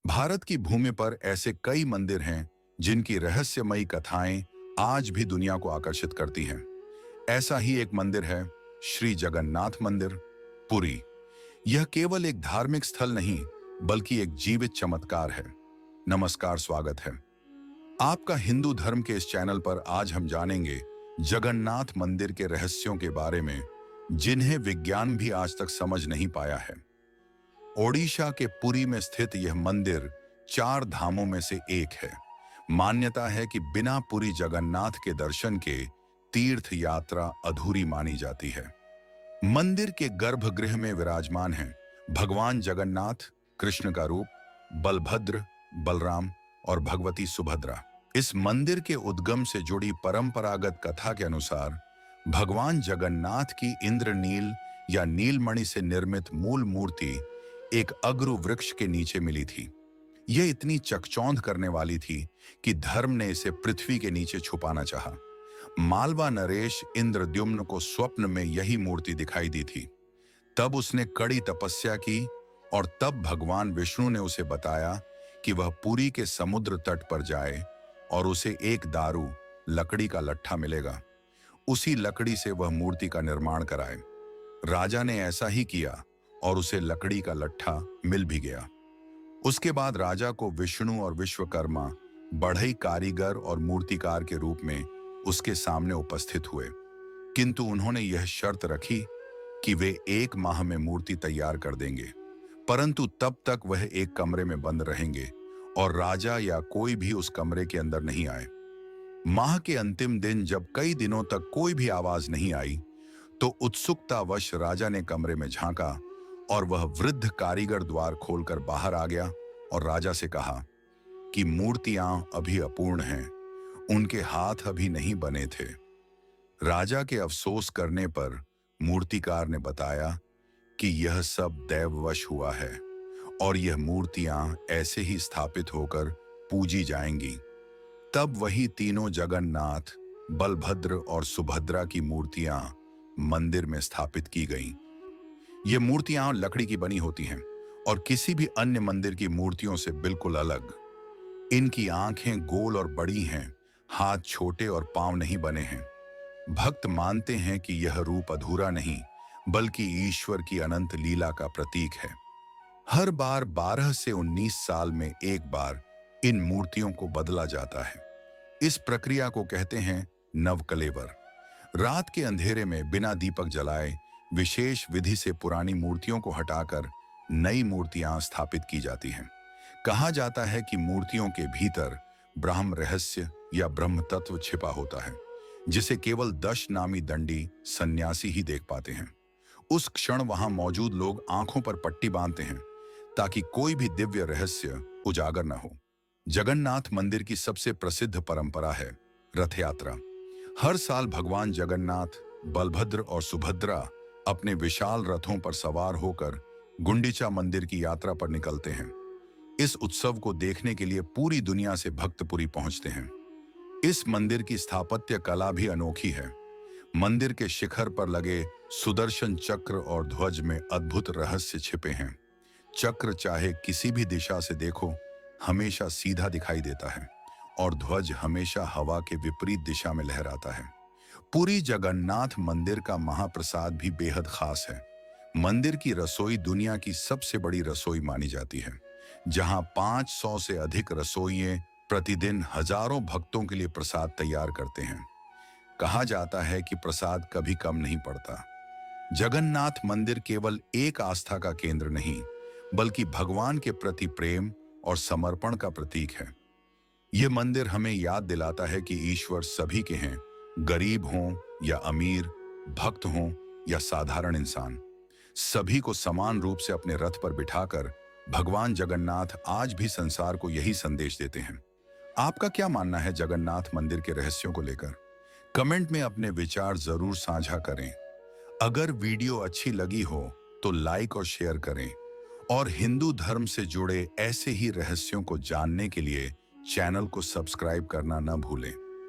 भारत की भूमि पर ऐसे कई मंदिर हैं जिनकी रहस्यमयी कथाएं आज भी दुनिया को आकर्षित करती हैं। ऐसा ही एक मंदिर है श्री जगन्नाथ मंदिर, पुरी। यह केवल एक धार्मिक स्थल नहीं, बल्कि एक जीवित चमत्कार है। नमस्कार, स्वागत है आपका हिंदू धर्म के इस चैनल पर। आज हम जानेंगे जगन्नाथ मंदिर के रहस्यों के बारे में, जिन्हें विज्ञान भी आज तक समझ नहीं पाया है। ओडिशा के पुरी में स्थित यह मंदिर चार धामों में से एक है। मान्यता है कि बिना पुरी जगन्नाथ के दर्शन के तीर्थ यात्रा अधूरी मानी जाती है। मंदिर के गर्भगृह में विराजमान हैं भगवान जगन्नाथ, कृष्ण का रूप, बलभद्र, बलराम और भगवती सुभद्रा। इस मंदिर के उद्गम से जुड़ी परंपरागत कथा के अनुसार भगवान जगन्नाथ की इंद्रनील या नीलमणि से निर्मित मूल मूर्ति एक अगरु वृक्ष के नीचे मिली थी। यह इतनी चकचौंध करने वाली थी कि धर्म ने इसे पृथ्वी के नीचे छुपाना चाहा। मालवा नरेश इंद्रद्युम्न को स्वप्न में यही मूर्ति दिखाई दी थी। तब उसने कड़ी तपस्या की और तब भगवान विष्णु ने उसे बताया कि वह पुरी के समुद्र तट पर जाए और उसे एक दारू लकड़ी का लट्ठा मिलेगा। उसी लकड़ी से वह मूर्ति का निर्माण कराए। राजा ने ऐसा ही किया और उसे लकड़ी का लट्ठा मिल भी गया। उसके बाद राजा को विष्णु और विश्वकर्मा बढ़ई कारीगर और मूर्तिकार के रूप में उसके सामने उपस्थित हुए, किंतु उन्होंने यह शर्त रखी कि वे 1 माह में मूर्ति तैयार कर देंगे, परंतु तब तक वह एक कमरे में बंद रहेंगे और राजा या कोई भी उस कमरे के अंदर नहीं आए। माह के अंतिम दिन जब कई दिनों तक कोई भी आवाज नहीं आई, तो उत्सुकतावश राजा ने कमरे में झांका और वह वृद्ध कारीगर द्वार खोलकर बाहर आ गया और राजा से कहा कि मूर्तियां अभी अपूर्ण हैं, उनके हाथ अभी नहीं बने थे। राजा के अफसोस करने पर मूर्तिकार ने बताया कि यह सब दैववश हुआ है और यह मूर्तियां ऐसे ही स्थापित होकर पूजी जाएंगी। तब वही तीनों जगन्नाथ, बलभद्र और सुभद्रा की मूर्तियां मंदिर में स्थापित की गईं। ये मूर्तियां लकड़ी की बनी होती हैं और किसी भी अन्य मंदिर की मूर्तियों से बिल्कुल अलग। इनकी आंखें गोल और बड़ी हैं, हाथ छोटे और पांव नहीं बने हैं। भक्त मानते हैं कि यह रूप अधूरा नहीं, बल्कि ईश्वर की अनंत लीला का प्रतीक है। हर बार 12 से 19 साल में एक बार इन मूर्तियों को बदला जाता है। इस प्रक्रिया को कहते हैं नवकलेवर। रात के अंधेरे में बिना दीपक जलाए विशेष विधि से पुरानी मूर्तियों को हटाकर नई मूर्तियां स्थापित की जाती हैं। कहा जाता है कि मूर्तियों के भीतर ब्रह्म रहस्य या ब्रह्म तत्व छिपा होता है, जिसे केवल 10 नामी दंडी सन्यासी ही देख पाते हैं। उस क्षण वहां मौजूद लोग आंखों पर पट्टी बांधते हैं ताकि कोई भी दिव्य रहस्य उजागर न हो। जगन्नाथ मंदिर की सबसे प्रसिद्ध परंपरा है रथ यात्रा। हर साल भगवान जगन्नाथ, बलभद्र और सुभद्रा अपने विशाल रथों पर सवार होकर गुंडीचा मंदिर की यात्रा पर निकलते हैं। इस उत्सव को देखने के लिए पूरी दुनिया से भक्त पुरी पहुंचते हैं। इस मंदिर की स्थापत्य कला भी अनोखी है। मंदिर के शिखर पर लगे सुदर्शन चक्र और ध्वज में अद्भुत रहस्य छिपे हैं। चक्र चाहे किसी भी दिशा से देखो, हमेशा सीधा दिखाई देता है और ध्वज हमेशा हवा के विपरीत दिशा में लहराता है। पुरी जगन्नाथ मंदिर का महाप्रसाद भी बेहद खास है। मंदिर की रसोई दुनिया की सबसे बड़ी रसोई मानी जाती है, जहां 500 से अधिक रसोइये प्रतिदिन हजारों भक्तों के लिए प्रसाद तैयार करते हैं। कहा जाता है कि प्रसाद कभी कम नहीं पड़ता। जगन्नाथ मंदिर केवल एक आस्था का केंद्र नहीं, बल्कि भगवान के प्रति प्रेम और समर्पण का प्रतीक है। यह मंदिर हमें याद दिलाता है कि ईश्वर सभी के हैं, गरीब हों या अमीर, भक्त हों या साधारण इंसान। सभी को समान रूप से अपने रथ पर बिठाकर भगवान जगन्नाथ आज भी संसार को यही संदेश देते हैं। आपका क्या मानना है जगन्नाथ मंदिर के रहस्यों को लेकर? कमेंट में अपने विचार जरूर साझा करें। अगर वीडियो अच्छी लगी हो तो लाइक और शेयर करें और हिंदू धर्म से जुड़े ऐसे ही रहस्यों को जानने के लिए चैनल को सब्सक्राइब करना न भूलें।